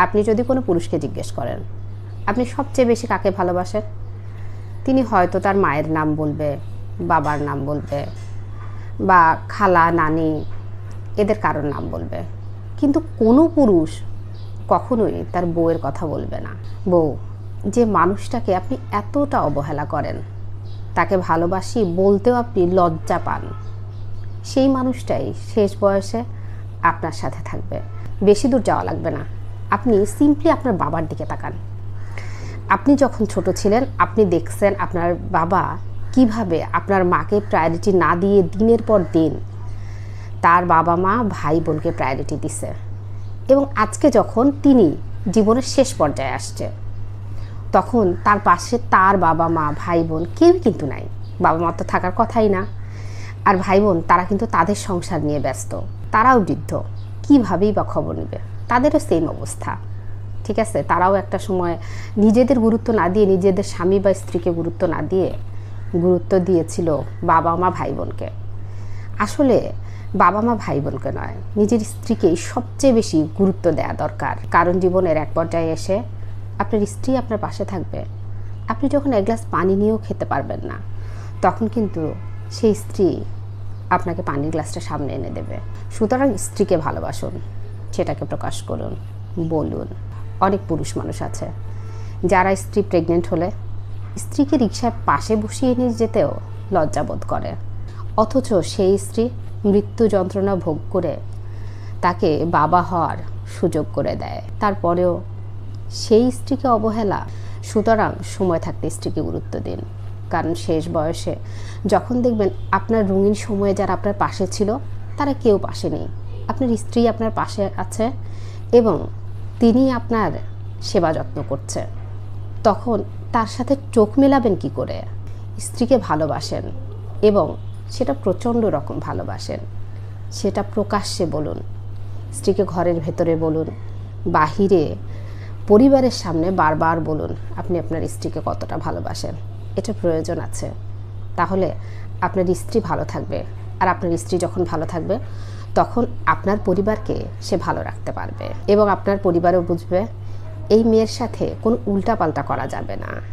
আপনি যদি কোনো পুরুষকে জিজ্ঞেস করেন আপনি সবচেয়ে বেশি কাকে ভালোবাসেন, তিনি হয়তো তার মায়ের নাম বলবে, বাবার নাম বলবে, বা খালা নানি এদের কারোর নাম বলবে, কিন্তু কোনো পুরুষ কখনোই তার বউয়ের কথা বলবে না। বউ, যে মানুষটাকে আপনি এতটা অবহেলা করেন, তাকে ভালোবাসি বলতেও আপনি লজ্জা পান, সেই মানুষটাই শেষ বয়সে আপনার সাথে থাকবে। বেশি দূর যাওয়া লাগবে না, আপনি সিম্পলি আপনার বাবার দিকে তাকান। আপনি যখন ছোট ছিলেন আপনি দেখছেন আপনার বাবা কিভাবে আপনার মাকে প্রায়োরিটি না দিয়ে দিনের পর দিন তার বাবা মা ভাই বোনকে প্রায়োরিটি দিছে, এবং আজকে যখন তিনি জীবনের শেষ পর্যায়ে আসছে তখন তার পাশে তার বাবা মা ভাই বোন কেউই কিন্তু নাই। বাবা মা তো থাকার কথাই না, আর ভাই বোন তারা কিন্তু তাদের সংসার নিয়ে ব্যস্ত, তারাও বৃদ্ধ, কীভাবেই বা খবর নেবে, তাদেরও সেম অবস্থা। ঠিক আছে, তারাও একটা সময় নিজেদের গুরুত্ব না দিয়ে, নিজেদের স্বামী বা স্ত্রীকে গুরুত্ব না দিয়ে গুরুত্ব দিয়েছিল বাবা মা ভাই বোনকে। আসলে বাবা মা ভাই বোনকে নয়, নিজের স্ত্রীকেই সবচেয়ে বেশি গুরুত্ব দেওয়া দরকার। কারণ জীবনের এক পর্যায়ে এসে আপনার স্ত্রী আপনার পাশে থাকবে, আপনি যখন এক গ্লাস পানি নিয়েও খেতে পারবেন না তখন কিন্তু সেই স্ত্রী আপনাকে পানির গ্লাসটা সামনে এনে দেবে। সুতরাং স্ত্রীকে ভালোবাসুন, সেটাকে প্রকাশ করুন, বলুন। অনেক পুরুষ মানুষ আছে যারা স্ত্রী প্রেগনেন্ট হলে স্ত্রীকে রিকশার পাশে বসিয়ে নিয়ে যেতেও লজ্জাবোধ করে, অথচ সেই স্ত্রী মৃত্যু যন্ত্রণা ভোগ করে তাকে বাবা হওয়ার সুযোগ করে দেয়, তারপরেও সেই স্ত্রীকে অবহেলা। সুতরাং সময় থাকতে স্ত্রীকে গুরুত্ব দিন, কারণ শেষ বয়সে যখন দেখবেন আপনার রঙিন সময়ে যারা আপনার পাশে ছিল তারা কেউ পাশে নেই, আপনার স্ত্রী আপনার পাশে আছে এবং তিনি আপনার সেবা যত্ন করছে, তখন তার সাথে চোখ মেলাবেন কি করে? স্ত্রীকে ভালোবাসেন এবং সেটা প্রচণ্ড রকম ভালোবাসেন, সেটা প্রকাশ্যে বলুন, স্ত্রীকে ঘরের ভেতরে বলুন, বাহিরে পরিবারের সামনে বারবার বলুন আপনি আপনার স্ত্রীকে কতটা ভালোবাসেন। এটা প্রয়োজন আছে, তাহলে আপনার স্ত্রী ভালো থাকবে, আর আপনার স্ত্রী যখন ভালো থাকবে তখন আপনার পরিবারকে সে ভালো রাখতে পারবে এবং আপনার পরিবারও বুঝবে এই মেয়ের সাথে কোনো উল্টাপাল্টা করা যাবে না।